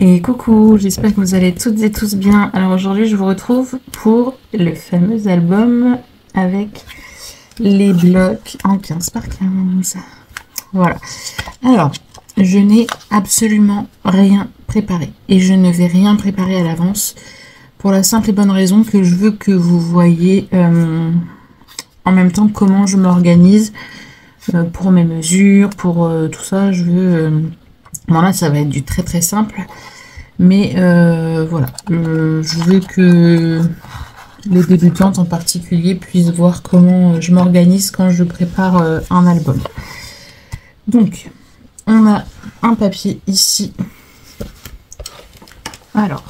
Et coucou, j'espère que vous allez toutes et tous bien. Alors aujourd'hui je vous retrouve pour le fameux album avec les blocs en 15 par 15. Voilà. Alors, je n'ai absolument rien préparé. Et je ne vais rien préparer à l'avance. Pour la simple et bonne raison que je veux que vous voyez en même temps comment je m'organise pour mes mesures, pour tout ça. Je veux... bon là ça va être du très très simple. Mais voilà, je veux que les débutantes en particulier puissent voir comment je m'organise quand je prépare un album. Donc, on a un papier ici. Alors,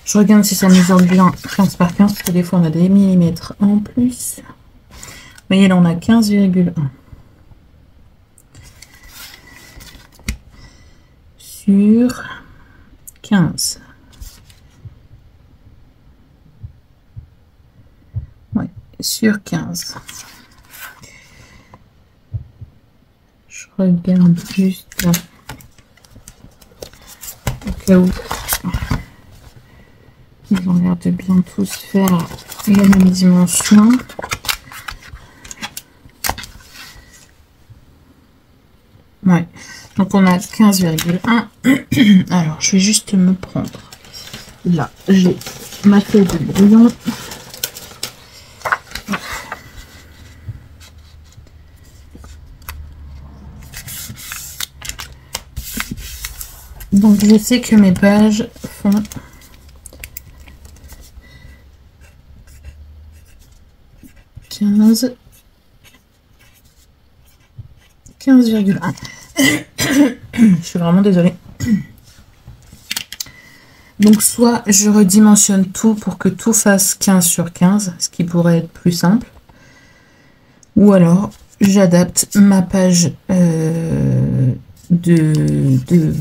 je regarde si ça mesure bien 15 par 15, parce que des fois on a des millimètres en plus. Vous voyez là on a 15,1. Sur 15. Ouais, sur 15. Je regarde juste là. Au cas où. Ils ont l'air de bien tous faire la même dimension. Ouais. Donc on a 15,1. Alors je vais juste me prendre. Là, j'ai ma feuille de brouillon. Donc je sais que mes pages font 15,1. Je suis vraiment désolée. Donc soit je redimensionne tout pour que tout fasse 15 sur 15, ce qui pourrait être plus simple. Ou alors j'adapte ma page de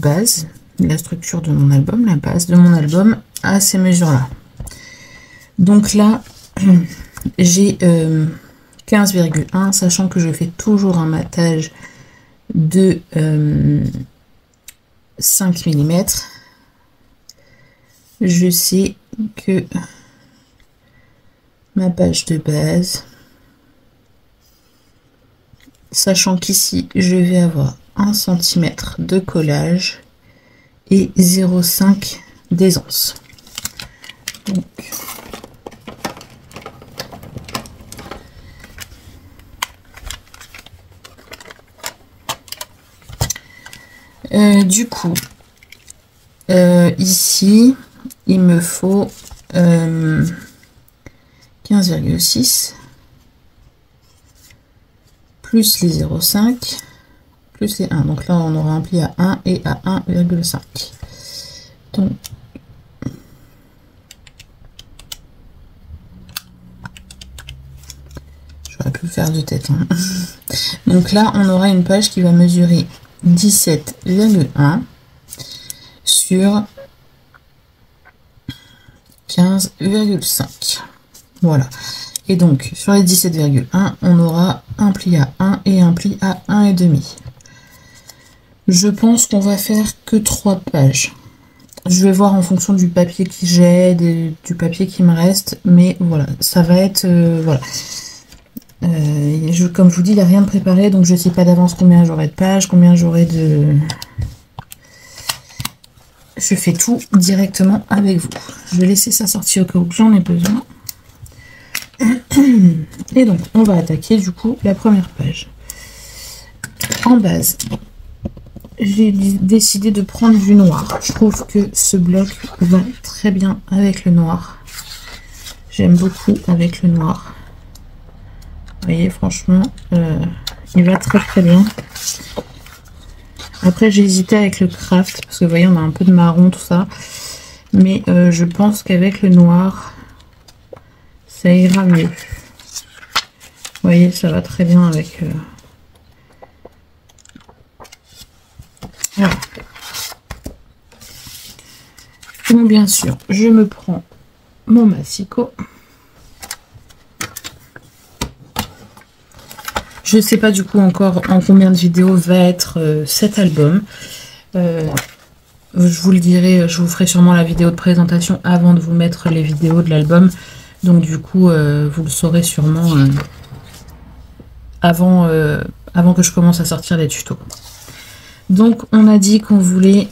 base, la structure de mon album, la base de mon album à ces mesures-là. Donc là, j'ai 15,1, sachant que je fais toujours un matage de 5 mm. Je sais que ma page de base, sachant qu'ici je vais avoir 1 cm de collage et 0,5 d'aisance. Donc du coup, ici, il me faut 15,6 plus les 0,5 plus les 1. Donc là, on aura un pli à 1 et à 1,5. Donc, j'aurais pu le faire de tête. Hein. Donc là, on aura une page qui va mesurer 17,1 sur 15,5. Voilà. Et donc, sur les 17,1, on aura un pli à 1 et un pli à 1,5. Je pense qu'on va faire que 3 pages. Je vais voir en fonction du papier que j'ai, du papier qui me reste. Mais voilà, ça va être... voilà. Comme je vous dis, il n'y a rien de préparé, donc je ne sais pas d'avance combien j'aurai de pages, combien j'aurai de... Je fais tout directement avec vous. Je vais laisser ça sortir au cas où j'en ai besoin. Et donc, on va attaquer du coup la première page. En base, j'ai décidé de prendre du noir. Je trouve que ce bloc va très bien avec le noir. J'aime beaucoup avec le noir. Vous voyez, franchement, il va très très bien. Après, j'ai hésité avec le craft, parce que vous voyez, on a un peu de marron, tout ça. Mais je pense qu'avec le noir, ça ira mieux. Vous voyez, ça va très bien avec... Voilà. Donc, bien sûr, je me prends mon massicot. Je ne sais pas du coup encore en combien de vidéos va être cet album. je vous le dirai, je vous ferai sûrement la vidéo de présentation avant de vous mettre les vidéos de l'album. Donc du coup, vous le saurez sûrement avant que je commence à sortir les tutos. Donc on a dit qu'on voulait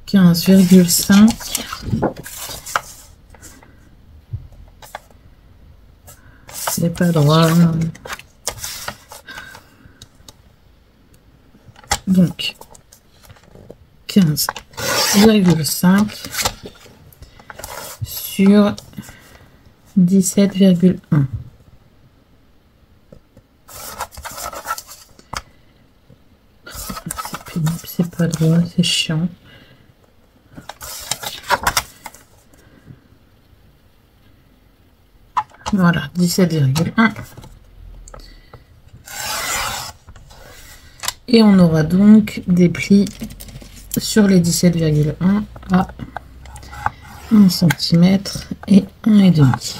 15,5. C'est pas droit. Donc 15,5 sur 17,1. C'est pénible, c'est pas droit, c'est chiant. Voilà, 17,1. Et on aura donc des plis sur les 17,1 à 1 cm et 1,5.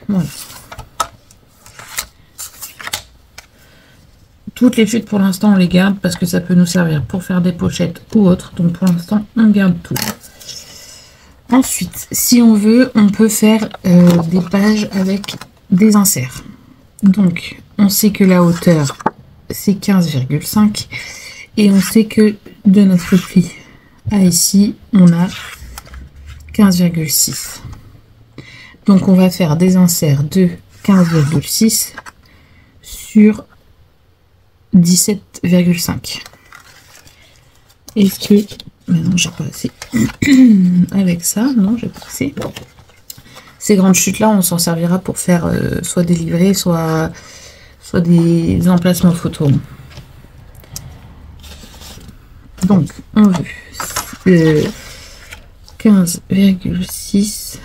Voilà. Toutes les chutes pour l'instant on les garde parce que ça peut nous servir pour faire des pochettes ou autres. Donc pour l'instant on garde tout. Ensuite, si on veut, on peut faire des pages avec des inserts. Donc on sait que la hauteur c'est 15,5 et on sait que de notre pli à ici on a 15,6. Donc on va faire des inserts de 15,6 sur 17,5. Est-ce que... Mais non, j'ai pas assez. Avec ça, non, j'ai pas assez. Ces grandes chutes là, on s'en servira pour faire soit des livrets, soit des emplacements photos. Donc, on veut 15,6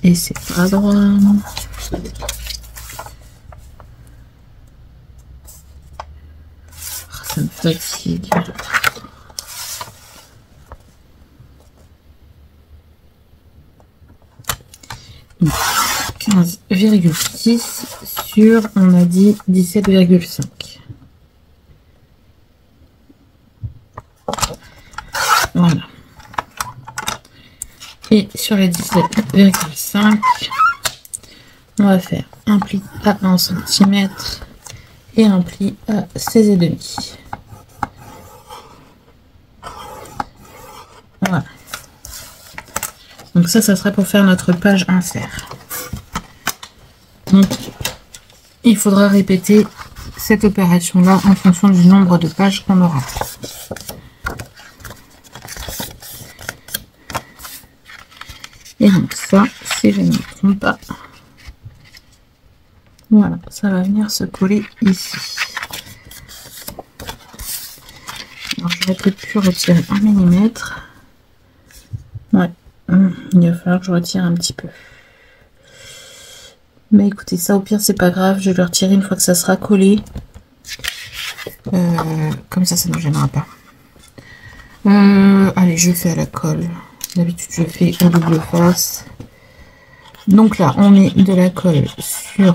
et c'est pas droit. Ça me fatigue. Donc, 15,6 sur, on a dit 17,5. Voilà. Et sur les 17,5, on va faire un pli à 1 cm et un pli à 16,5. Voilà. Donc ça serait pour faire notre page insert. Donc il faudra répéter cette opération là en fonction du nombre de pages qu'on aura. Et donc ça, si je ne me trompe pas, voilà, ça va venir se coller ici. Alors j'aurais peut-être pu retirer 1 mm. Ouais, il va falloir que je retire un petit peu. Mais écoutez, ça au pire c'est pas grave, je vais le retirer une fois que ça sera collé. Comme ça, ça ne me gênera pas. Allez, je fais à la colle. D'habitude je fais en double face. Donc là, on met de la colle sur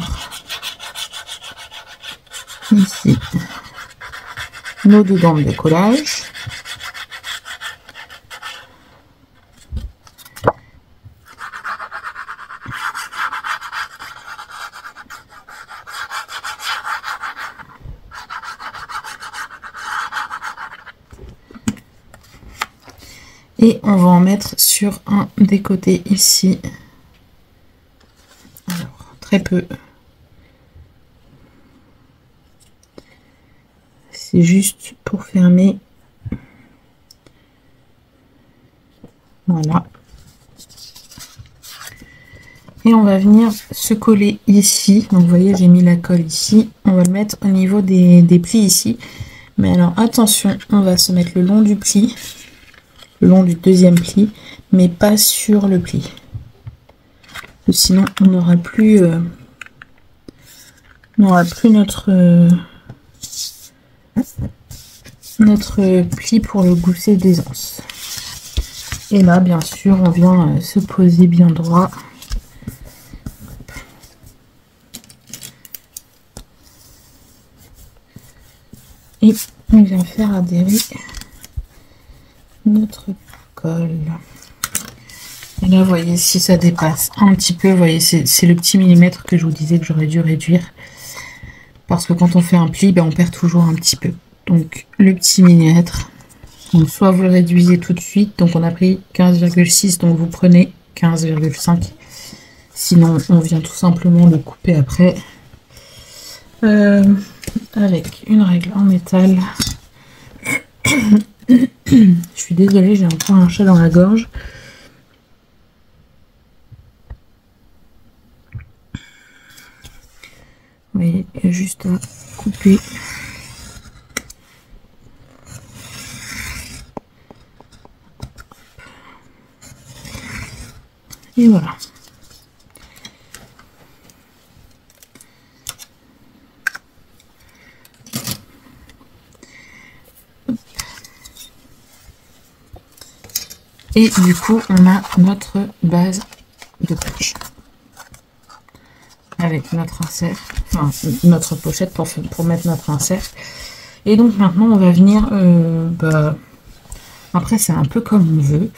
ici nos deux bandes de collage. Et on va en mettre sur un des côtés ici. Alors, très peu. C'est juste pour fermer. Voilà. Et on va venir se coller ici. Donc vous voyez, j'ai mis la colle ici. On va le mettre au niveau des plis ici. Mais alors attention, on va se mettre le long du pli. Le long du deuxième pli, mais pas sur le pli. Sinon, on n'aura plus, notre pli pour le gousset d'aisance. Et là, bien sûr, on vient se poser bien droit. Et on vient faire adhérer notre colle. Et là, vous voyez, si ça dépasse un petit peu, vous voyez, c'est le petit millimètre que je vous disais que j'aurais dû réduire. Parce que quand on fait un pli, ben, on perd toujours un petit peu. Donc, le petit millimètre, donc soit vous le réduisez tout de suite, donc on a pris 15,6, donc vous prenez 15,5. Sinon, on vient tout simplement le couper après. Avec une règle en métal. Je suis désolée, j'ai encore un chat dans la gorge. Vous voyez, il y a juste à couper. Et voilà. Et du coup, on a notre base de poche. Avec notre insert, enfin notre pochette pour mettre notre insert. Et donc maintenant, on va venir, après c'est un peu comme on veut,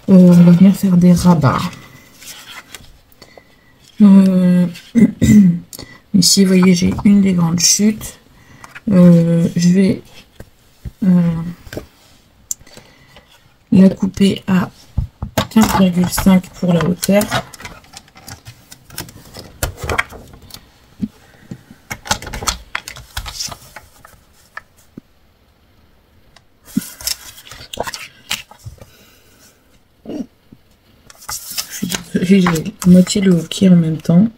on va venir faire des rabats. Ici, vous voyez, j'ai une des grandes chutes. Je vais la couper à 15,5 pour la hauteur. J'ai moitié le hockey en même temps.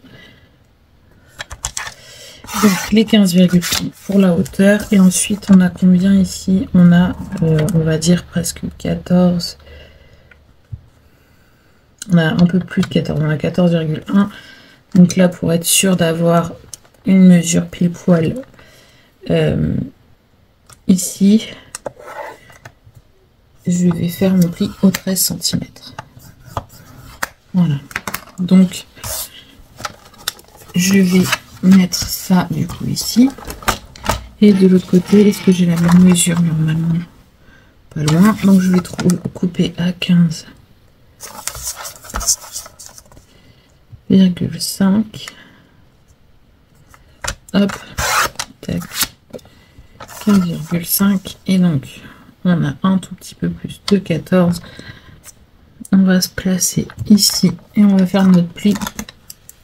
Donc les 15,5 pour la hauteur. Et ensuite on a combien ici? On a on va dire presque 14. On a un peu plus de 14. On a 14,1. Donc là, pour être sûr d'avoir une mesure pile poil ici, je vais faire mon pli au 13 cm. Voilà, donc je vais mettre ça du coup ici, et de l'autre côté, est-ce que j'ai la même mesure? Normalement pas loin, donc je vais couper à 15,5. Hop, tac, 15,5, et donc on a un tout petit peu plus de 14. On va se placer ici et on va faire notre pli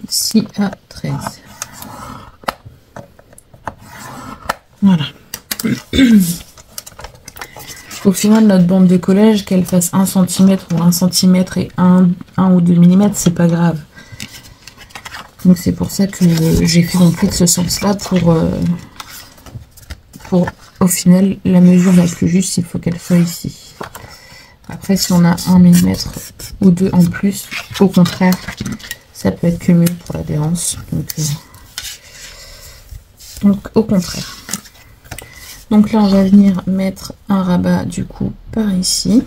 ici à 13. Voilà. Au final, notre bande de collège, qu'elle fasse 1 cm ou 1 cm et 1 ou 2 mm, c'est pas grave. Donc c'est pour ça que j'ai fait mon pli de ce sens-là pour au final la mesure la plus juste, il faut qu'elle soit ici. Après, si on a 1 mm ou 2 en plus, au contraire, ça peut être que mieux pour l'adhérence. Donc au contraire. Donc là, on va venir mettre un rabat du coup par ici.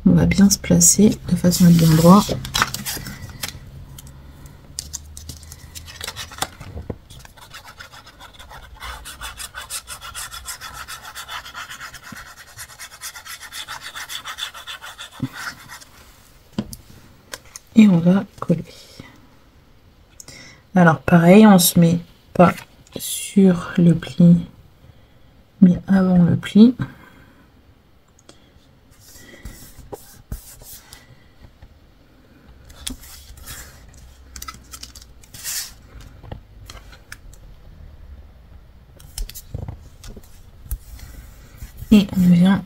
On va bien se placer de façon à être bien droit. Et on va coller. Alors pareil, on se met pas sur le pli, mais avant le pli. Et on vient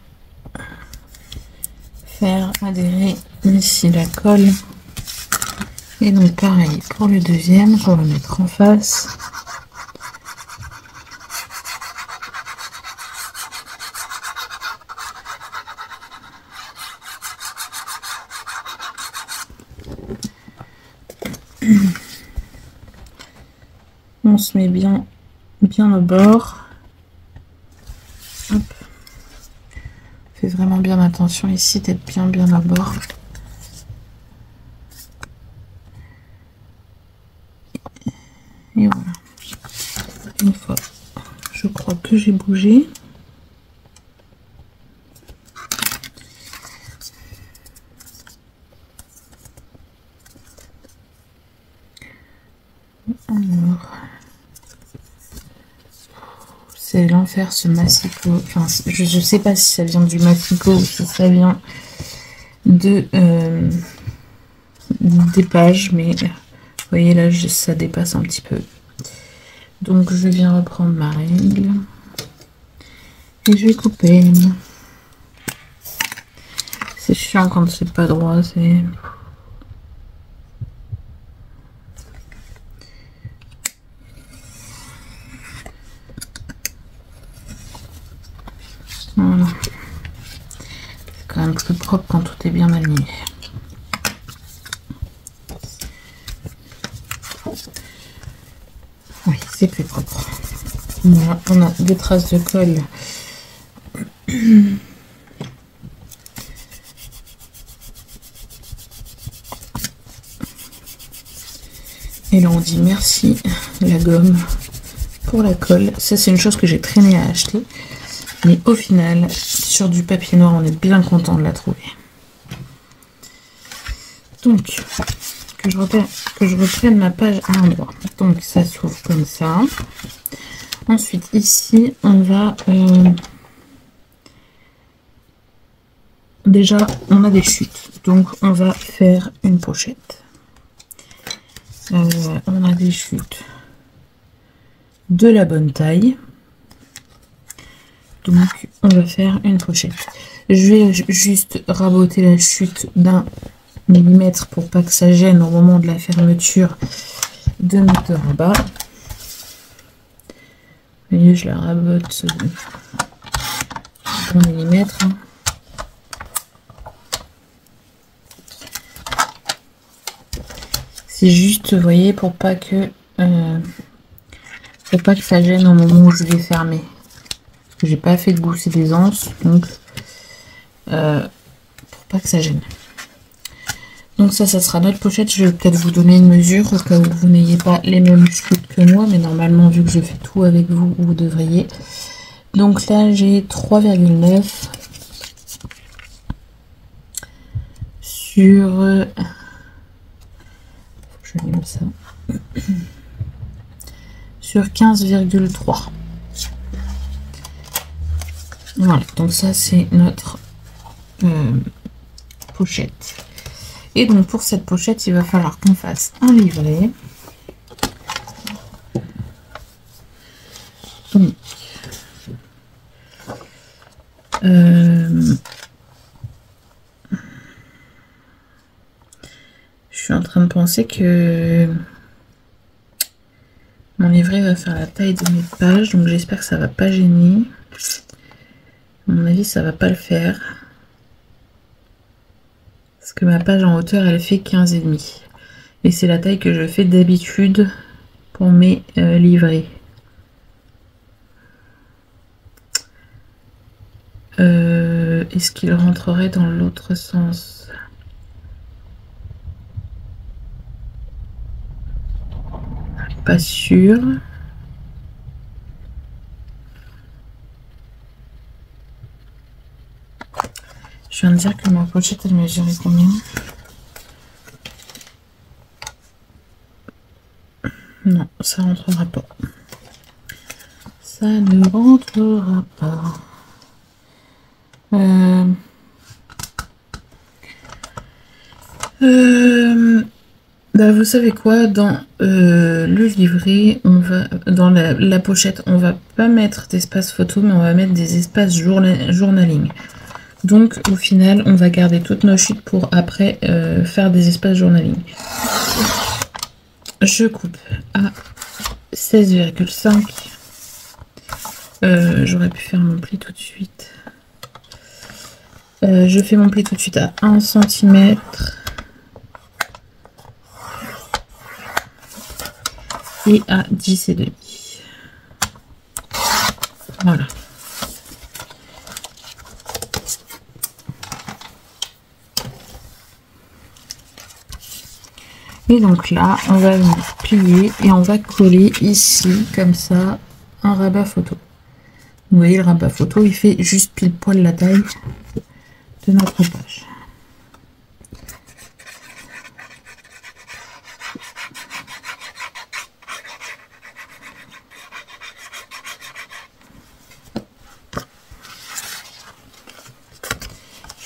faire adhérer ici la colle. Et donc pareil pour le deuxième, qu'on va mettre en face. On se met bien au bord. Hop. Fais vraiment bien attention ici d'être bien au bord. Et voilà. Une fois, je crois que j'ai bougé. Alors, c'est l'enfer ce massicot. Enfin, je sais pas si ça vient du massicot ou si ça vient de des pages, mais vous voyez là, ça dépasse un petit peu. Donc je viens reprendre ma règle et je vais couper. C'est chiant quand c'est pas droit, c'est... Voilà. C'est quand même plus propre quand tout est bien aligné. Oui, c'est plus propre. Voilà, on a des traces de colle. Et là on dit merci la gomme pour la colle. Ça c'est une chose que j'ai traîné à acheter. Mais au final, sur du papier noir, on est bien content de la trouver. Donc, que je reprenne ma page à l'endroit. Donc ça s'ouvre comme ça. Ensuite, ici, on va... déjà, on a des chutes. Donc, on va faire une pochette. On a des chutes de la bonne taille. Donc, on va faire une pochette. Je vais juste raboter la chute d'un millimètre pour pas que ça gêne au moment de la fermeture de notre rabat. Vous voyez, je la rabote d'un millimètre. C'est juste, vous voyez, pour pas que ça gêne au moment où je vais fermer. Parce que j'ai pas fait de gousset des anses, donc pour pas que ça gêne. Donc ça sera notre pochette. Je vais peut-être vous donner une mesure au cas où vous n'ayez pas les mêmes chutes que moi, mais normalement vu que je fais tout avec vous, vous devriez. Donc là j'ai 3,9 sur... je mets ça. Sur 15,3. Voilà, donc ça c'est notre pochette. Et donc pour cette pochette, il va falloir qu'on fasse un livret. Donc, je suis en train de penser que mon livret va faire la taille de mes pages, donc j'espère que ça va pas gêner. À mon avis, ça va pas le faire. Parce que ma page en hauteur, elle fait 15,5. Et c'est la taille que je fais d'habitude pour mes livrets. Est-ce qu'il rentrerait dans l'autre sens? Pas sûr. Je viens de dire que ma pochette, elle mesurait combien? Non, ça rentrera pas. Ça ne rentrera pas. Bah vous savez quoi, dans le livret, on va dans la pochette, on va pas mettre d'espace photo, mais on va mettre des espaces journaling. Donc au final, on va garder toutes nos chutes pour après faire des espaces journaling. Je coupe à 16,5. J'aurais pu faire mon pli tout de suite. Je fais mon pli tout de suite à 1 cm. Et à 10,5. Voilà. Et donc là, on va venir plier et on va coller ici, comme ça, un rabat photo. Vous voyez, le rabat photo, il fait juste pile poil la taille de notre page.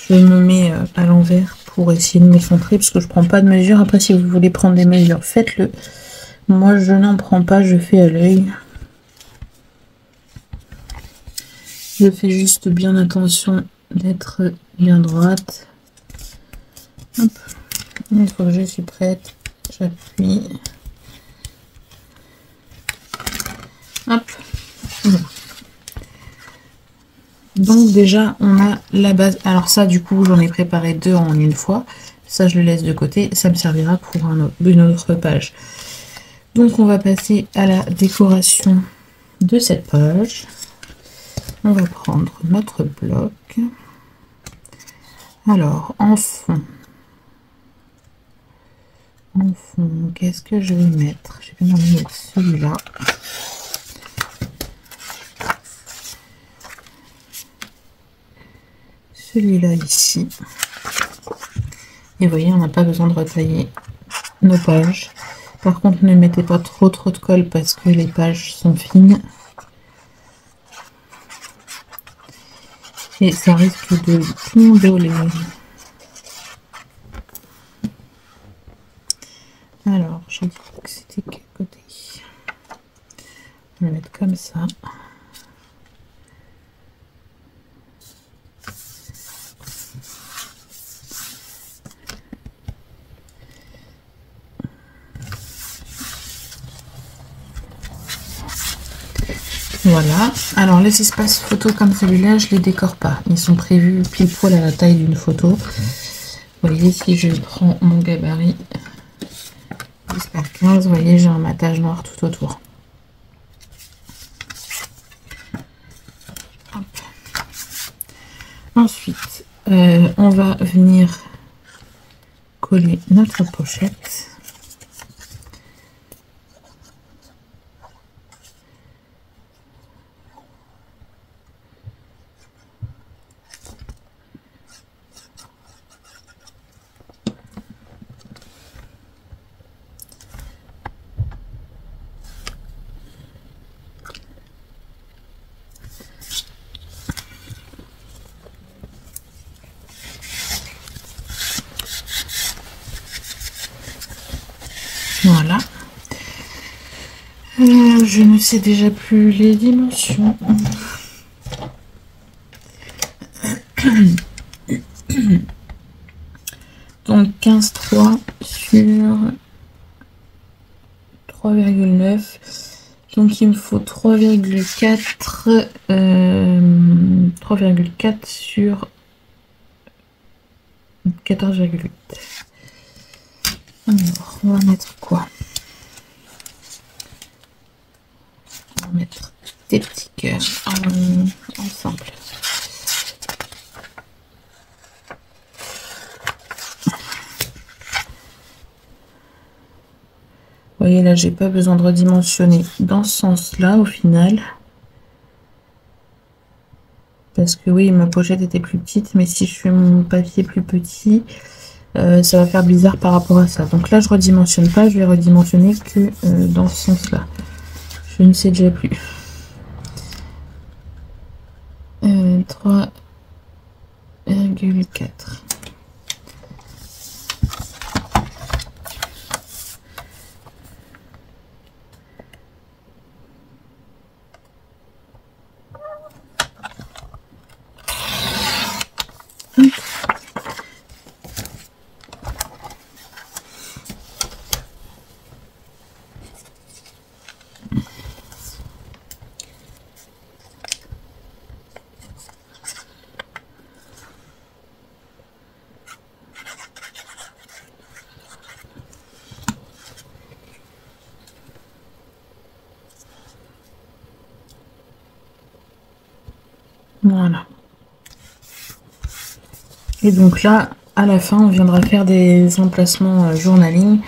Je me mets à l'envers pour essayer de me centrer parce que je prends pas de mesure. Après, si vous voulez prendre des mesures, faites-le. Moi, je n'en prends pas, je fais à l'œil. Je fais juste bien attention d'être bien droite. Hop. Une fois que je suis prête, j'appuie. Hop. Voilà. Donc déjà, on a la base. Alors ça, du coup, j'en ai préparé 2 en une fois. Ça, je le laisse de côté. Ça me servira pour une autre page. Donc, on va passer à la décoration de cette page. On va prendre notre bloc. Alors, en fond, qu'est-ce que je vais mettre? Je vais mettre celui-là. Celui-là ici. Et vous voyez, on n'a pas besoin de retailler nos pages. Par contre, ne mettez pas trop de colle parce que les pages sont fines. Et ça risque de tomber. Alors, j'ai dit que c'était quel côté? On va le mettre comme ça. Voilà. Alors, les espaces photos comme celui-là, je les décore pas. Ils sont prévus pile poil à la taille d'une photo. Vous voyez, si je prends mon gabarit 10 par 15, vous voyez, j'ai un matage noir tout autour. Hop. Ensuite, on va venir coller notre pochette. Voilà. Je ne sais déjà plus les dimensions. Donc 15,3 sur 3,9. Donc il me faut 3,4 sur 14,8. Alors, on va mettre quoi? On va mettre des petits cœurs ensemble. Vous voyez là, j'ai pas besoin de redimensionner dans ce sens-là au final. Parce que oui, ma pochette était plus petite, mais si je fais mon papier plus petit, ça va faire bizarre par rapport à ça. Donc là, je redimensionne pas, je vais redimensionner que dans ce sens-là. Je ne sais déjà plus. 3,4. Voilà. Et donc là, à la fin, on viendra faire des emplacements journaling.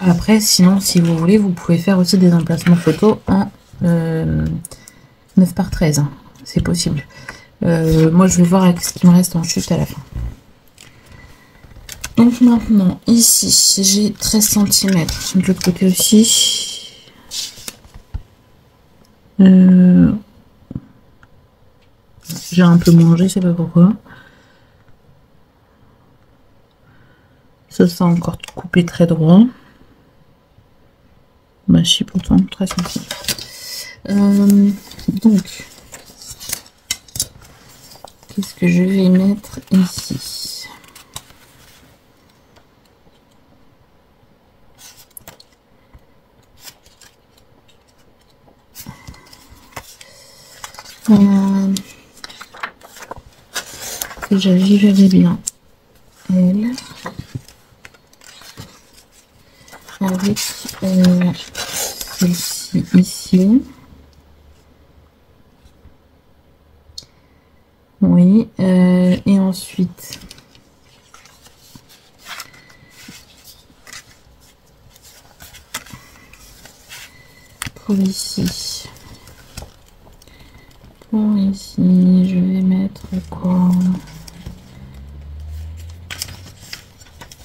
Après, sinon, si vous voulez, vous pouvez faire aussi des emplacements photos en 9 par 13, hein. C'est possible. Moi, je vais voir avec ce qui me reste en chute à la fin. Donc maintenant, ici, j'ai 13 cm. De l'autre côté aussi. J'ai un peu mangé, je sais pas pourquoi. Ça sent encore coupé très droit. Bah si, pourtant, 13 cm. Donc, qu'est-ce que je vais mettre ici? Déjà, j'y verrai bien elle avec celle-ci ici. Oui, et ensuite pour ici. Pour ici, je vais mettre quoi?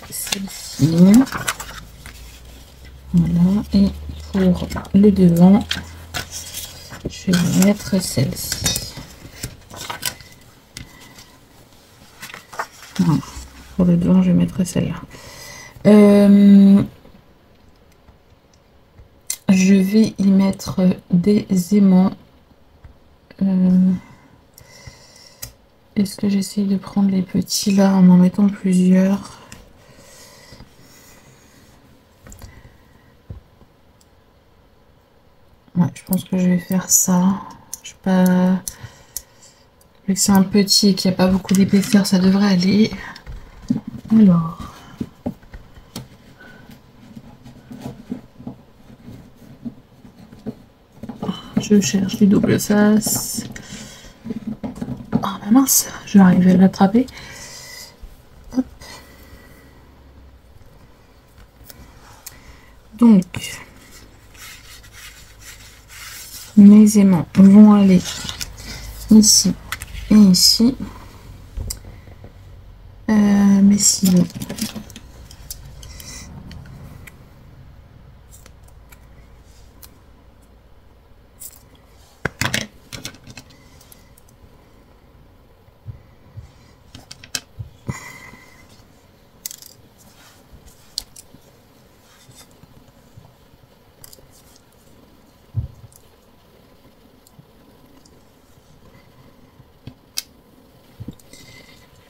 Celle-ci. Voilà, et pour le devant, je vais mettre celle-ci. Voilà. Pour le devant, je vais mettre celle-là. Je vais y mettre des aimants. Est-ce que j'essaye de prendre les petits là en mettant plusieurs? Ouais, je pense que je vais faire ça. Je sais pas. Vu que c'est un petit et qu'il n'y a pas beaucoup d'épaisseur, ça devrait aller. Alors. Je cherche du double face. Ah bah mince, je vais arriver à l'attraper. Donc, mes aimants vont aller ici et ici. Mais sinon,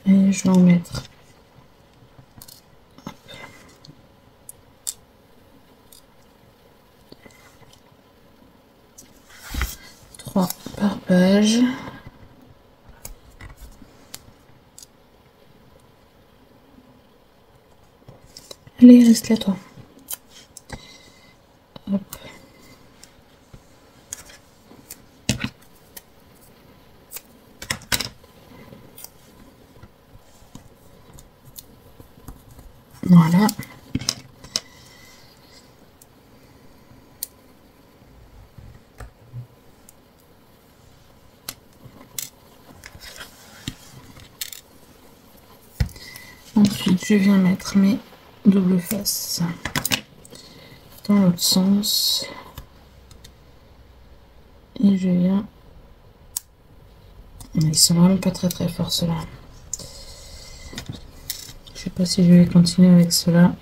et je vais en mettre 3 par page. Allez, reste là toi. Hop. Voilà. Ensuite, je viens mettre mes double faces dans l'autre sens. Et je viens... Ils sont vraiment pas très forts ceux-là. Je sais pas si je vais continuer avec cela.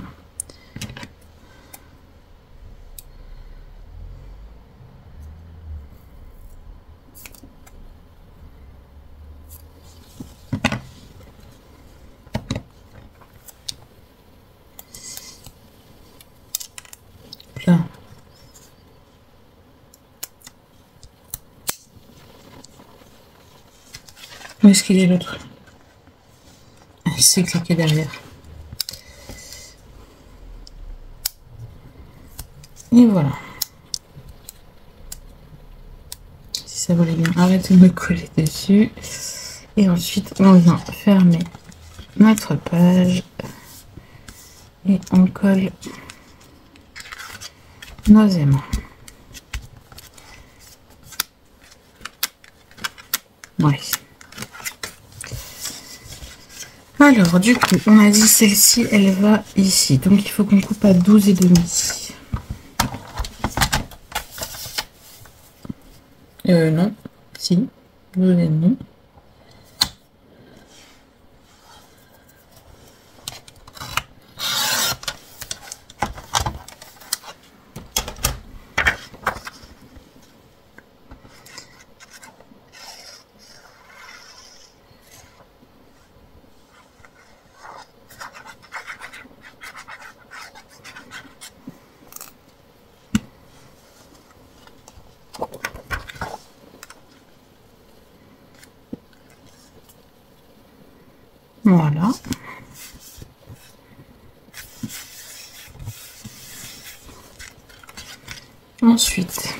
Là. Où est-ce qu'il est l'autre? Il s'est claqué derrière. Et voilà. Si ça volait bien, arrêtez de me coller dessus. Et ensuite, on vient fermer notre page. Et on colle nos aimants. Ouais. Alors, du coup, on a dit celle-ci, elle va ici. Donc, il faut qu'on coupe à 12,5. Non. Si. 12,5. Voilà. Ensuite,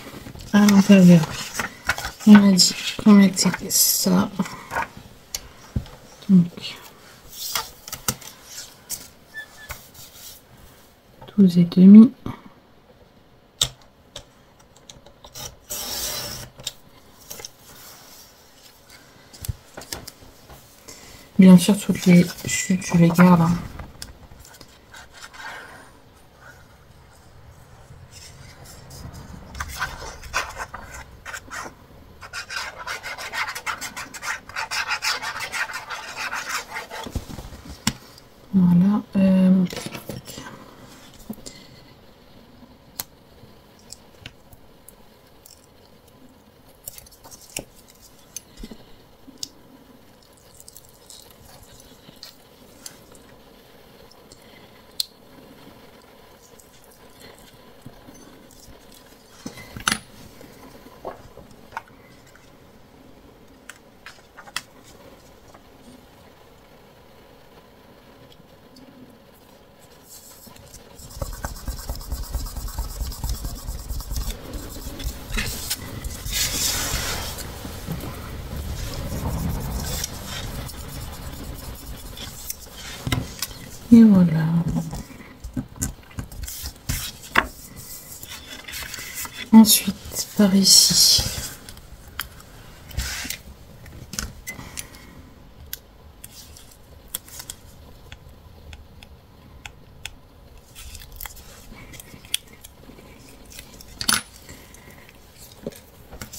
à l'intérieur, on a dit qu'on mettait ça. Donc, 12,5. Bien sûr, toutes les chutes, je les garde. Hein. Voilà. Et voilà. Ensuite, par ici.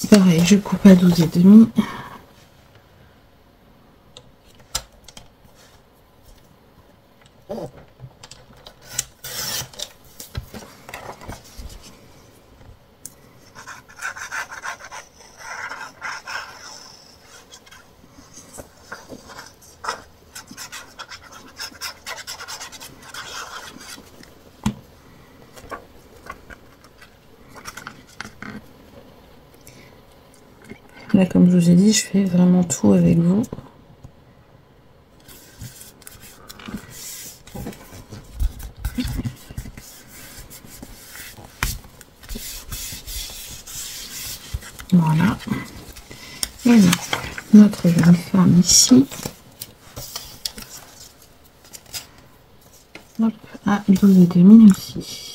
Pareil, je coupe à 12,5. Là, comme je vous ai dit, je fais vraiment tout avec vous. Voilà. Et donc, notre jeune femme ici. Hop, à 12,5 aussi.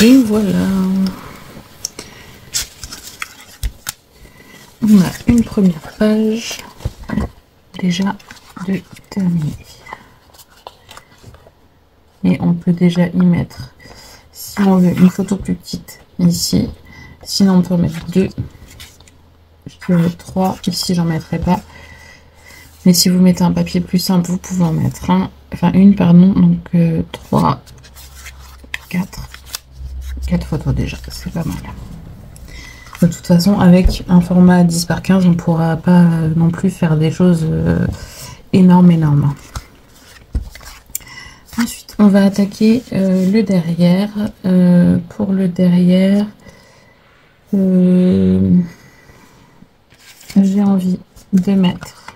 Et voilà. On a une première page déjà de terminer. Et on peut déjà y mettre, si on veut, une photo plus petite ici. Sinon, on peut en mettre 2. Je peux mettre 3. Ici, j'en mettrai pas. Mais si vous mettez un papier plus simple, vous pouvez en mettre une, pardon. Donc 3, 4. 4 photos déjà, c'est pas mal. De toute façon, avec un format 10 par 15, on ne pourra pas non plus faire des choses énormes. on va attaquer le derrière. Pour le derrière, j'ai envie de mettre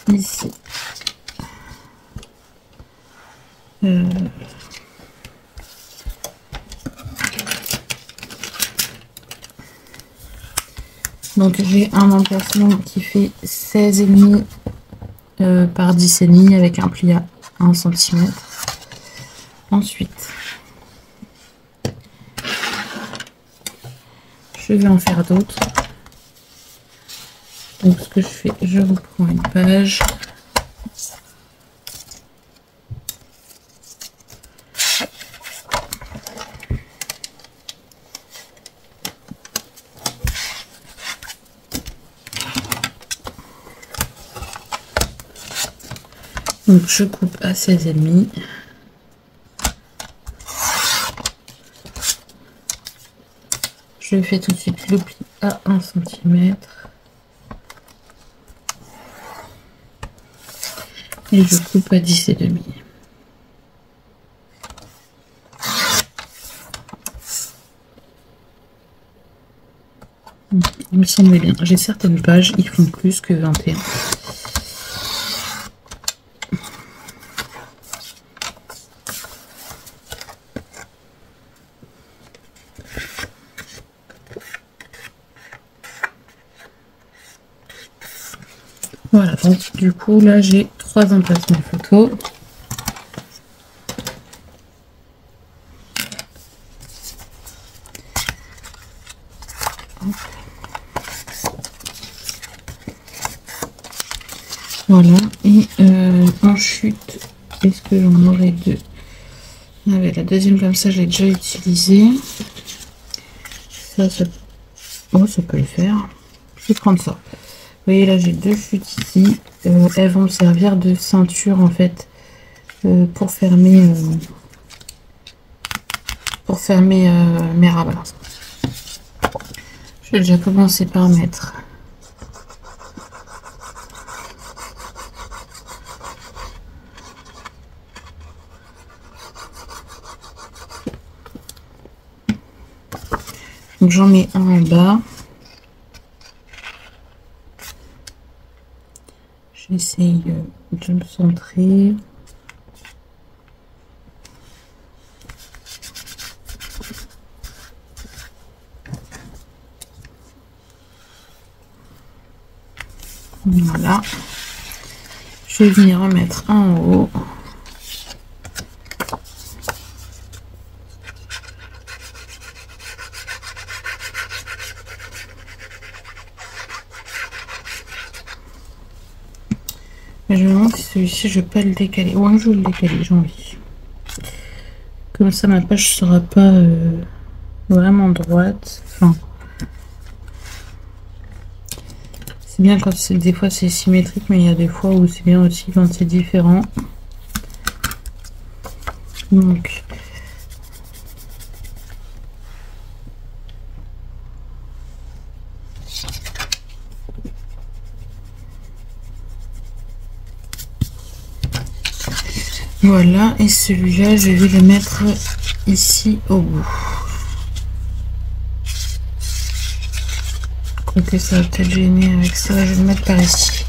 ici donc j'ai un emplacement qui fait 16,5 par 10,5 avec un pli à 1 cm. Ensuite, je vais en faire d'autres. Donc ce que je fais, je reprends une page. Donc je coupe à 16,5. Je fais tout de suite le pli à 1 cm. Et je coupe à 10,5. Il me semblait bien. J'ai certaines pages, ils font plus que 21. Voilà, donc du coup là j'ai 3 emplacements photos. Voilà, et en chute, est-ce que j'en aurai deux? Ah ouais, la deuxième comme ça, je l'ai déjà utilisée. Ça, oh, ça peut le faire. Je vais prendre ça. Vous voyez, là, j'ai 2 chutes ici. Elles vont me servir de ceinture, en fait, pour fermer mes rabats. Je vais déjà commencer par mettre donc j'en mets un en bas. J'essaye de me centrer. Voilà. Je vais venir remettre un en haut. Mais je me demande si celui-ci je peux le décaler. Ouais, je vais le décaler, j'ai envie. Comme ça ma page sera pas vraiment droite. Enfin, c'est bien quand c'est des fois c'est symétrique, mais il y a des fois où c'est bien aussi quand c'est différent. Donc voilà, et celui-là je vais le mettre ici au bout. Ok, ça va peut-être gêner avec ça, je vais le mettre par ici.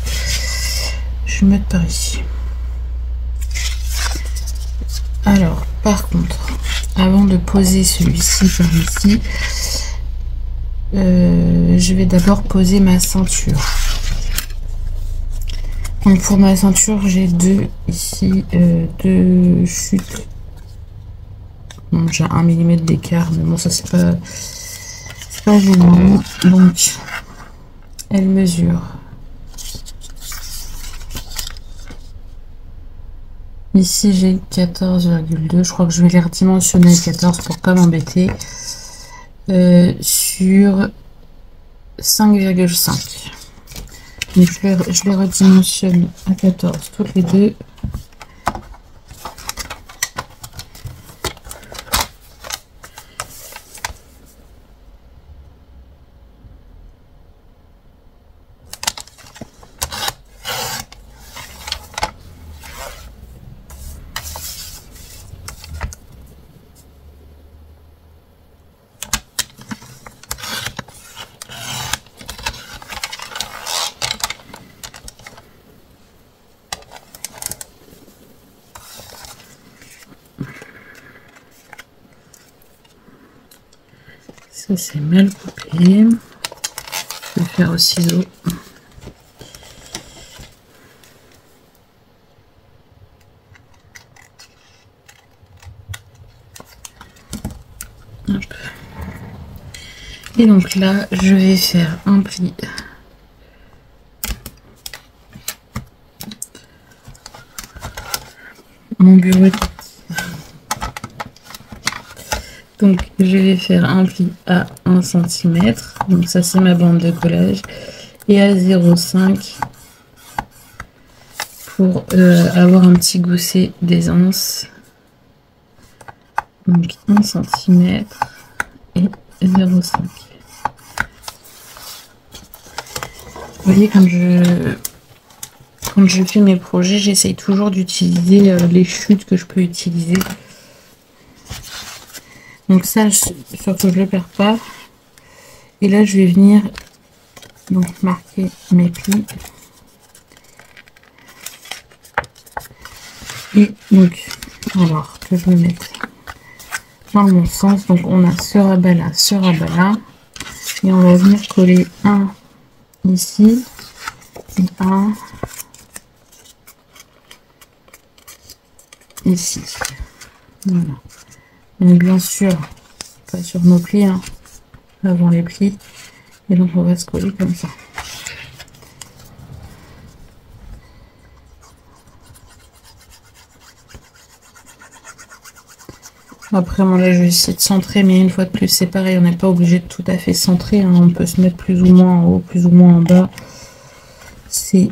Je vais le mettre par ici. Alors, par contre, avant de poser celui-ci par ici, je vais d'abord poser ma ceinture. Donc pour ma ceinture, j'ai deux ici, deux chutes. Bon, j'ai 1 mm d'écart, mais bon, ça c'est pas gênant. Donc, elle mesure ici, j'ai 14,2. Je crois que je vais les redimensionner à 14 pour pas m'embêter. Sur 5,5. Donc je les redimensionne à 14 toutes les deux. Ça c'est mal coupé. Je vais le faire au ciseau. Hop. Et donc là, je vais faire un pli. Mon bureau est petit. Donc je vais faire un pli à 1 cm. Donc ça c'est ma bande de collage. Et à 0,5 pour avoir un petit gousset d'aisance. Donc 1 cm et 0,5. Vous voyez, quand je fais mes projets, j'essaye toujours d'utiliser les chutes que je peux utiliser. Donc ça, surtout je le perds pas. Et là, je vais venir donc marquer mes plis. Et donc, alors que je me mette dans le bon sens. Donc on a ce rabat là, ce rabat là. Et on va venir coller un ici et un ici. Voilà. Donc bien sûr, pas sur nos plis, hein, avant les plis. Et donc on va se coller comme ça. Après moi là je vais essayer de centrer, mais une fois de plus c'est pareil, on n'est pas obligé de tout à fait centrer, hein. On peut se mettre plus ou moins en haut, plus ou moins en bas. C'est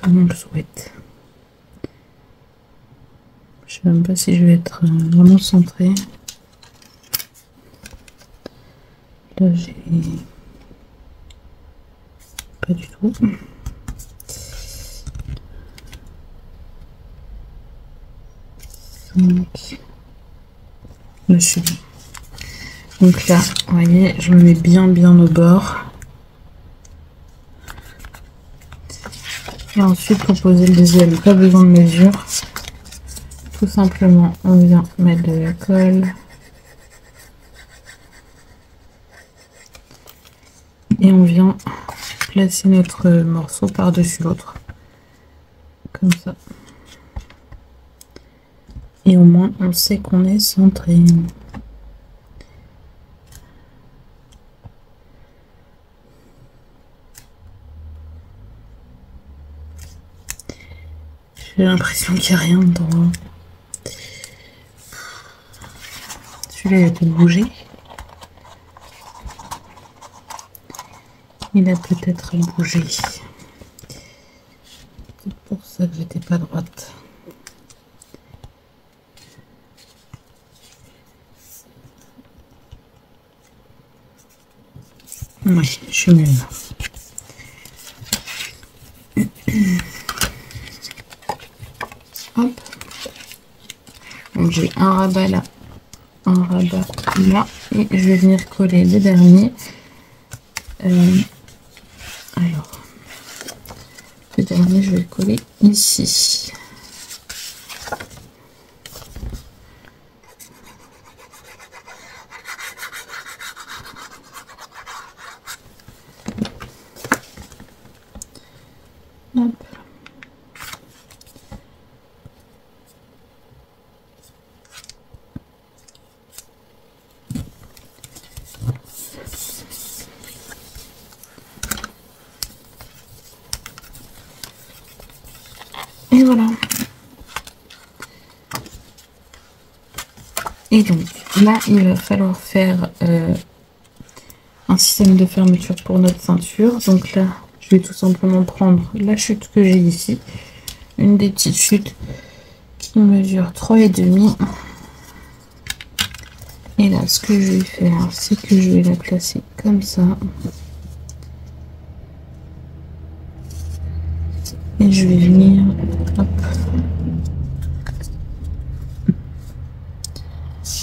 comme on le souhaite. Je sais même pas si je vais être vraiment centré. Là j'ai pas du tout. Donc là je suis bien. Donc là, vous voyez, je me mets bien au bord. Et ensuite, pour poser le deuxième, pas besoin de mesure. Tout simplement, on vient mettre de la colle. Et on vient placer notre morceau par-dessus l'autre. Comme ça. Et au moins, on sait qu'on est centré. J'ai l'impression qu'il n'y a rien dedans. Celui-là, il a peut-être bougé. Il a peut-être bougé. C'est pour ça que j'étais pas droite. Oui, je suis mieux là. Hop. Donc j'ai un rabat là, un rabat là, et je vais venir coller le dernier. Alors, le dernier, je vais le coller ici. Hop. Et voilà. Et donc là, il va falloir faire un système de fermeture pour notre ceinture. Donc là, je vais tout simplement prendre la chute que j'ai ici, une des petites chutes qui mesure 3,5. Et là, ce que je vais faire, c'est que je vais la placer comme ça. Et je vais venir, hop,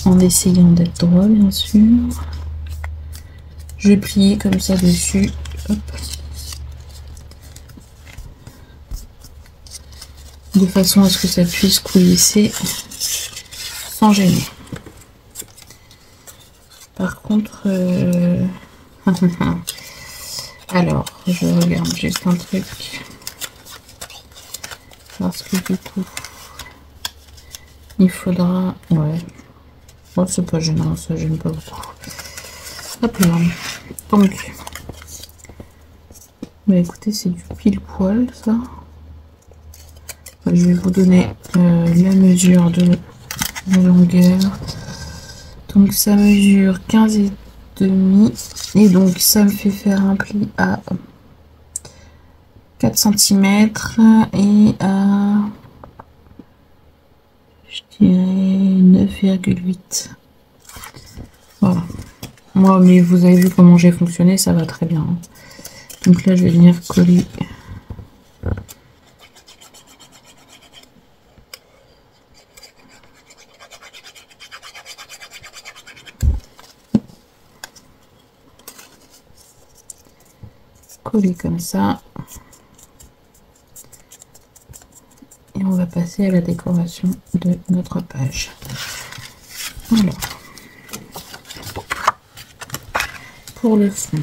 en essayant d'être droit, bien sûr. Je vais plier comme ça dessus, hop, de façon à ce que ça puisse coulisser sans gêner. Par contre, alors, je regarde juste un truc. Parce que du coup, il faudra... Ouais. Oh, c'est pas gênant, ça gêne pas beaucoup. Hop là. Donc, bah écoutez, c'est du pile poil, ça. Je vais vous donner la mesure de la longueur. Donc ça mesure 15,5 et donc ça me fait faire un pli à 4 cm et à, je dirais, 9,8. Voilà. Moi, mais vous avez vu comment j'ai fonctionné, ça va très bien. Donc là, je vais venir coller. Coller comme ça. Et on va passer à la décoration de notre page. Alors, pour le fond.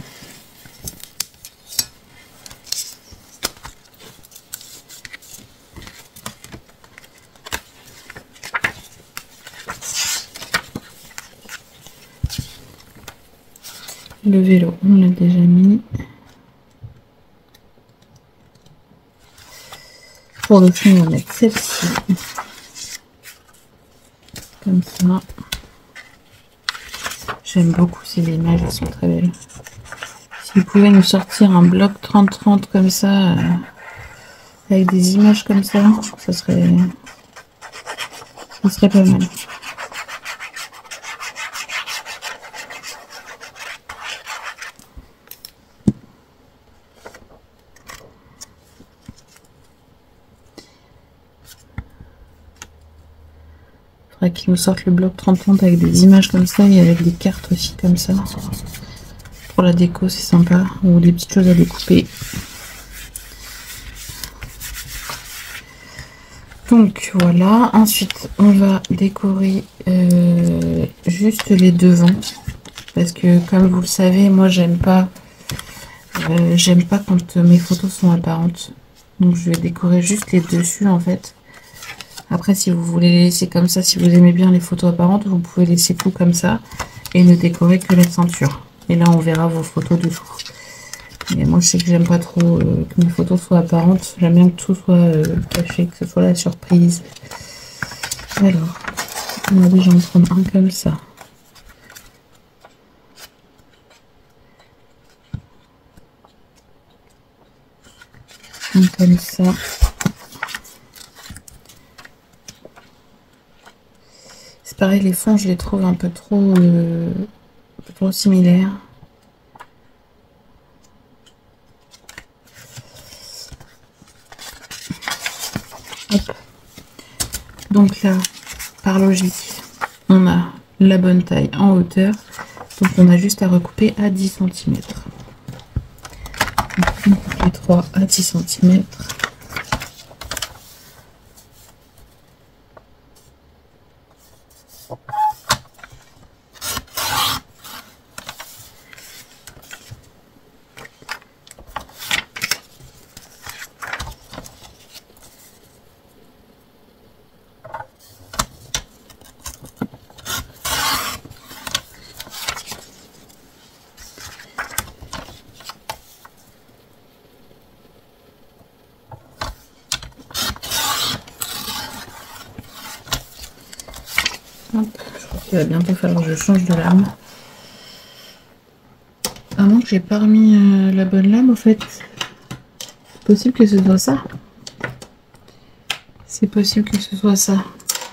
Le vélo, on l'a déjà mis. Pour le fond, on va mettre celle-ci. Comme ça. J'aime beaucoup ces images, elles sont très belles. Si vous pouvez nous sortir un bloc 30-30 comme ça, avec des images comme ça serait pas mal. Faudrait qu'ils nous sortent le bloc 30-30 avec des images comme ça et avec des cartes aussi comme ça. Pour la déco, c'est sympa. Ou des petites choses à découper. Donc voilà. Ensuite, on va décorer juste les devants. Parce que comme vous le savez, moi j'aime pas quand mes photos sont apparentes. Donc je vais décorer juste les dessus en fait. Après, si vous voulez les laisser comme ça, si vous aimez bien les photos apparentes, vous pouvez laisser tout comme ça et ne décorer que la ceinture. Et là, on verra vos photos dessous. Mais moi, je sais que j'aime pas trop que mes photos soient apparentes. J'aime bien que tout soit caché, que ce soit la surprise. Alors, on va déjà en prendre un comme ça. Un comme ça. C'est pareil, les fonds, je les trouve un peu trop similaires. Hop. Donc là, par logique, on a la bonne taille en hauteur. Donc on a juste à recouper à 10 cm. On coupe les 3 à 10 cm. Hop, je crois qu'il va bientôt falloir que je change de lame. Ah non, j'ai pas remis la bonne lame au fait. C'est possible que ce soit ça. C'est possible que ce soit ça.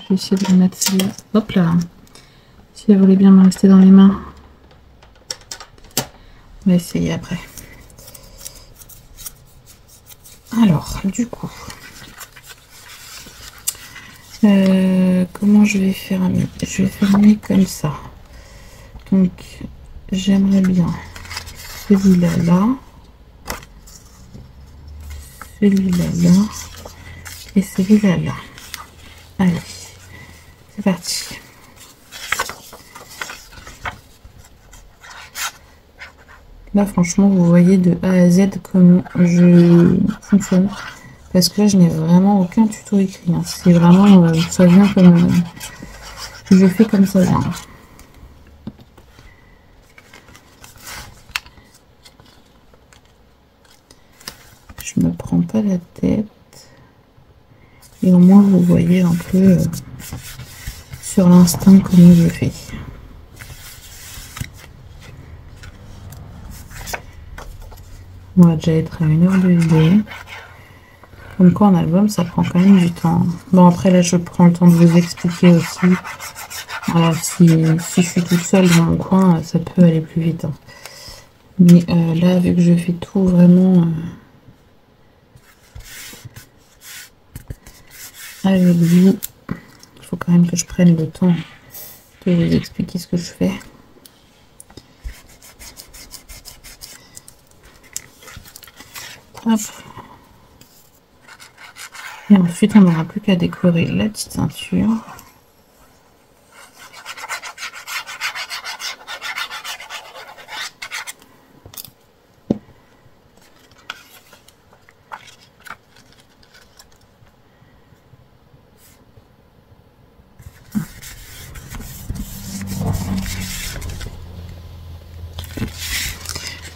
Je vais essayer de remettre celle-là. Hop là. Si elle voulait bien me rester dans les mains. On va essayer après. Alors, du coup. Comment je vais fermer? Je vais fermer comme ça. Donc, j'aimerais bien celui-là là. Celui-là là. Et celui-là là. Allez, c'est parti. Là, franchement, vous voyez de A à Z comment je fonctionne. Parce que là, je n'ai vraiment aucun tuto écrit. Hein. C'est vraiment, ça vient comme... je fais comme ça vient. Je me prends pas la tête. Et au moins, vous voyez un peu sur l'instinct comment je fais. On va déjà être à 1 heure de vidéo. Comme quoi en album, ça prend quand même du temps. Bon, après là, je prends le temps de vous expliquer aussi. Voilà, si je suis toute seule dans mon coin, ça peut aller plus vite. Hein. Mais là, vu que je fais tout vraiment avec vous, il faut quand même que je prenne le temps de vous expliquer ce que je fais. Hop. Et ensuite, on n'aura plus qu'à décorer la petite ceinture.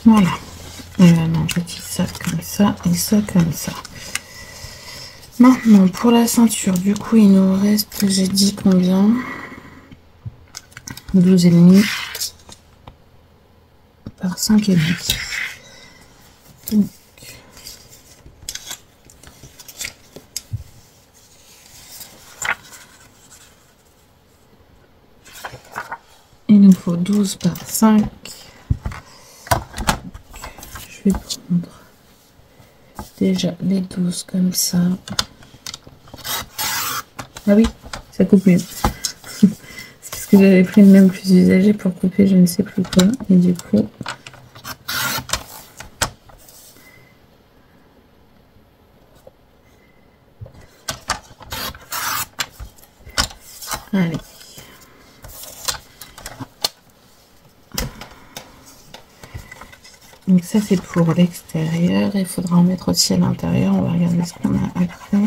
Voilà. Non, je dis ça comme ça et ça comme ça. Maintenant, pour la ceinture, du coup, il nous reste, j'ai dit combien? 12,5 par 5,5. Donc, il nous faut 12 par 5. Je vais prendre déjà les 12 comme ça. Ah oui, ça coupe mieux. C'est parce que j'avais pris le même plus usagé pour couper je ne sais plus quoi. Et du coup... Allez. Donc ça c'est pour l'extérieur. Il faudra en mettre aussi à l'intérieur. On va regarder ce qu'on a après.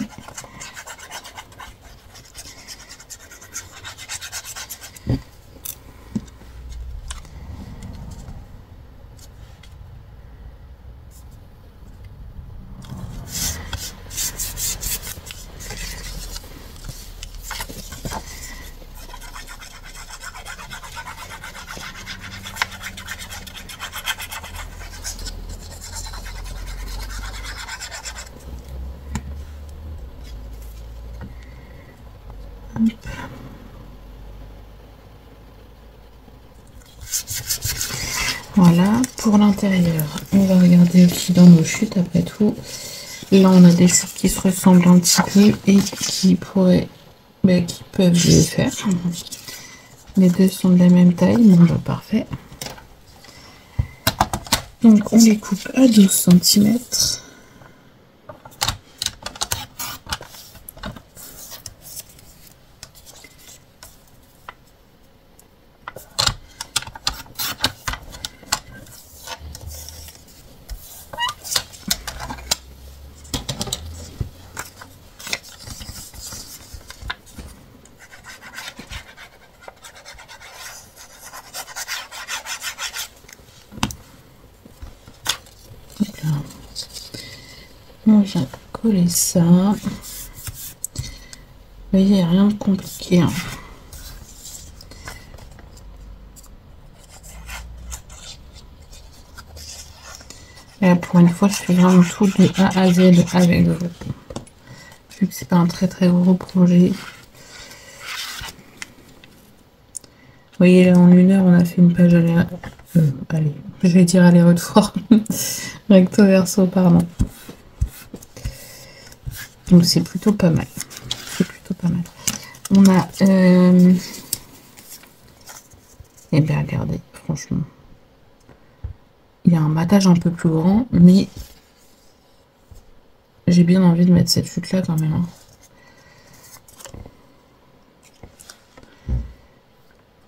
Voilà, pour l'intérieur, on va regarder aussi dans nos chutes après tout. Là, on a des chutes qui se ressemblent un petit peu et qui pourraient, qui peuvent le faire. Les deux sont de la même taille, bon, bah, parfait. Donc, on les coupe à 12 cm. On vient coller ça. Vous voyez, il n'y a rien de compliqué. Hein. Et pour une fois, je fais vraiment tout de A à Z avec vous. Vu que c'est pas un très gros projet. Vous voyez, là, en 1 heure, on a fait une page aller... allez, je vais dire aller-retour. Recto verso, pardon. Donc c'est plutôt pas mal. C'est plutôt pas mal. On a... Eh bien, regardez, franchement. Il y a un matage un peu plus grand, mais j'ai bien envie de mettre cette chute là quand même. Hein.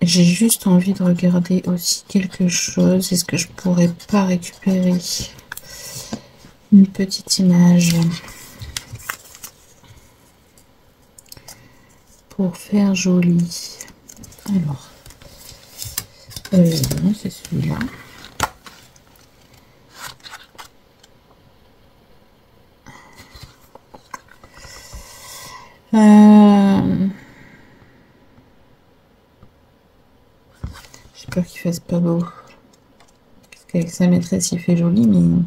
Et J'ai juste envie de regarder aussi quelque chose. Est-ce que je pourrais pas récupérer une petite image pour faire joli? Alors, c'est celui-là. J'ai peur qu'il fasse pas beau. Parce qu'avec sa maîtresse, il fait joli, mais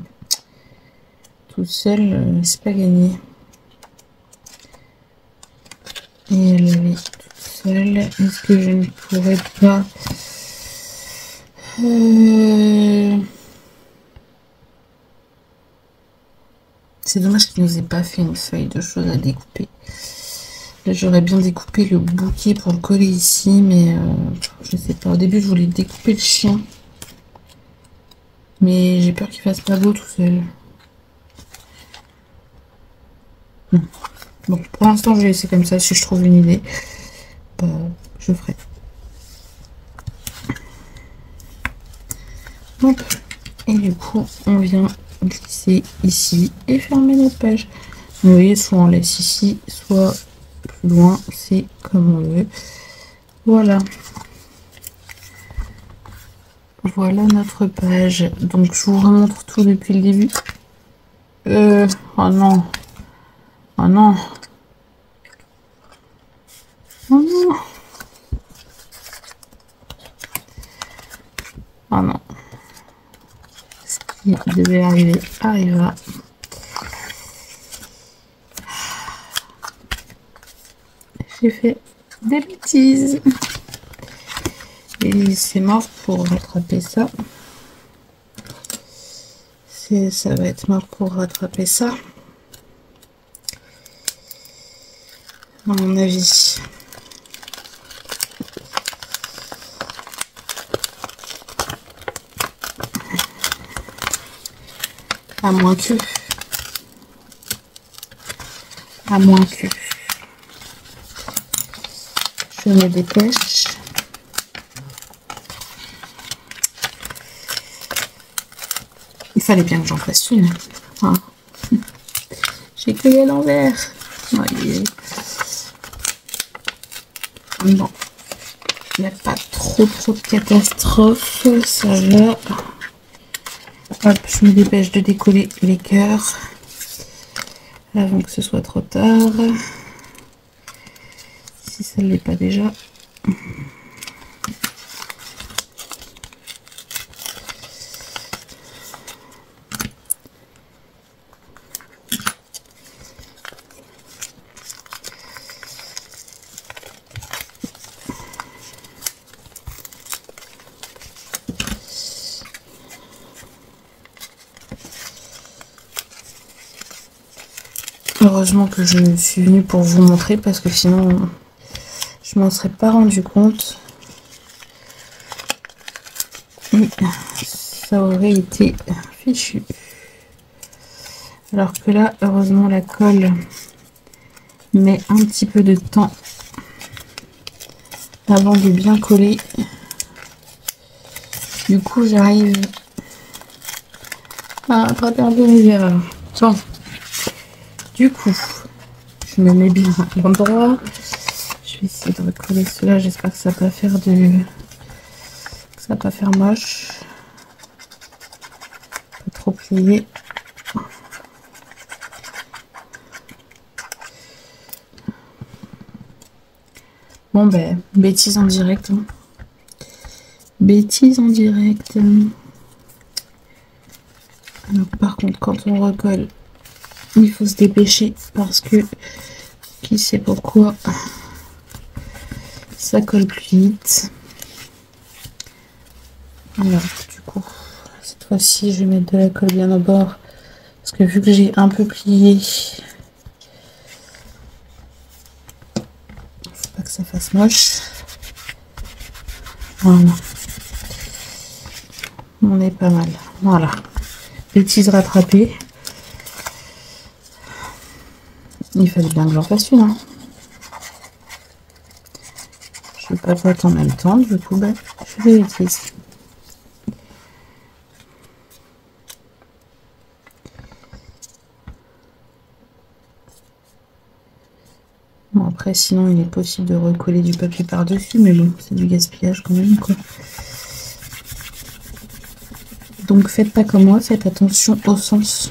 tout seul, c'est pas gagné. Et elle est toute seule. Est-ce que je ne pourrais pas... C'est dommage qu'il nous ait pas fait une feuille de choses à découper. Là, j'aurais bien découpé le bouquet pour le coller ici, mais je sais pas. Au début, je voulais découper le chien. Mais j'ai peur qu'il fasse pas beau tout seul. Bon, pour l'instant, je vais laisser comme ça. Si je trouve une idée, bah, je ferai. Hop. Et du coup, on vient glisser ici et fermer notre page. Vous voyez, soit on laisse ici, soit plus loin, c'est comme on veut. Voilà. Voilà notre page. Donc, je vous remontre tout depuis le début. Oh non. Oh non. Oh non. Oh non. Ce qui devait arriver arrivera. J'ai fait des bêtises. Et c'est mort pour rattraper ça. Ça va être mort pour rattraper ça. À mon avis. À moins que. Je me dépêche. Il fallait bien que j'en fasse une. Hein. J'ai collé à l'envers. Bon, il n'y a pas trop de catastrophes. Ça va. Hop, je me dépêche de décoller les cœurs avant que ce soit trop tard. Si ça ne l'est pas déjà. Heureusement que je suis venue pour vous montrer parce que sinon je m'en serais pas rendu compte. Et ça aurait été fichu. Alors que là, heureusement, la colle met un petit peu de temps avant de bien coller. Du coup, j'arrive à rattraper un peu mes erreurs. Bon. Du coup, je me mets bien à l'endroit. Je vais essayer de recoller cela. J'espère que ça va pas faire ça va pas faire moche. Pas trop plié. Bon ben, bêtise en direct. Hein. Bêtise en direct. Alors par contre, quand on recolle, il faut se dépêcher parce que qui sait pourquoi ça colle plus vite. Alors du coup, cette fois-ci, je vais mettre de la colle bien au bord parce que vu que j'ai un peu plié, faut pas que ça fasse moche. Voilà. On est pas mal. Voilà. Bêtise rattrapée. Il fallait bien que j'en fasse une. Hein. Je pas fait en même temps, du coup, bah, je les utilise. Bon, après, sinon, il est possible de recoller du papier par-dessus, mais bon, c'est du gaspillage quand même, quoi. Donc, faites pas comme moi, faites attention au sens.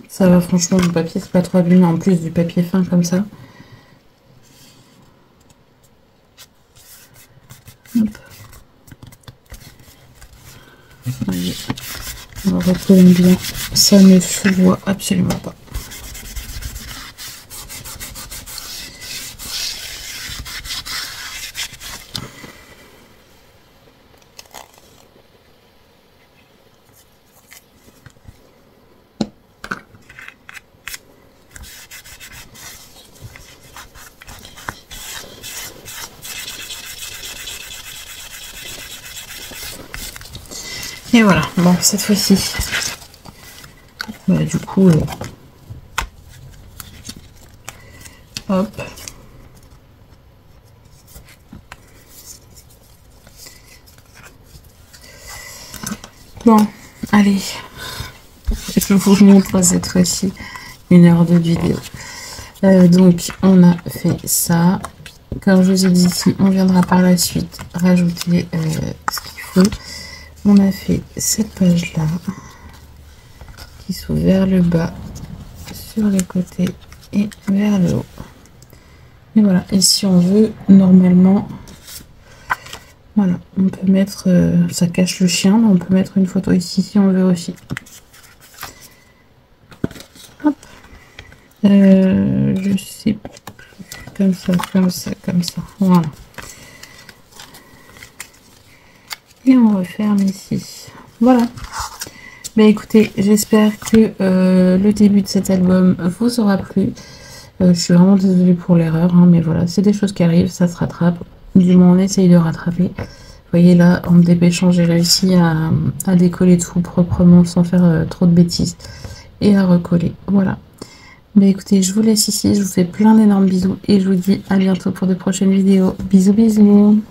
Ça va, franchement, le papier, c'est pas trop abîmé, en plus du papier fin comme ça. Hop. Allez. On va recoller bien, ça ne se voit absolument pas. Et voilà, bon, cette fois-ci, bah, du coup, hop. Bon, allez, je vous montre cette fois-ci 1 heure de vidéo. Donc, on a fait ça. Comme je vous ai dit ici, on viendra par la suite rajouter ce qu'il faut. On a fait cette page-là qui s'ouvre vers le bas, sur les côtés et vers le haut. Et voilà, et si on veut, normalement, voilà, on peut mettre, ça cache le chien, mais on peut mettre une photo ici si on veut aussi. Hop. Je sais plus, comme ça, comme ça, comme ça, voilà. Et on referme ici. Voilà. Mais écoutez, j'espère que le début de cet album vous aura plu. Je suis vraiment désolée pour l'erreur, hein, mais voilà, c'est des choses qui arrivent, ça se rattrape. Du moins, on essaye de rattraper. Vous voyez là, en me dépêchant, j'ai réussi à décoller tout proprement sans faire trop de bêtises. Et à recoller. Voilà. Mais écoutez, je vous laisse ici. Je vous fais plein d'énormes bisous. Et je vous dis à bientôt pour de prochaines vidéos. Bisous, bisous.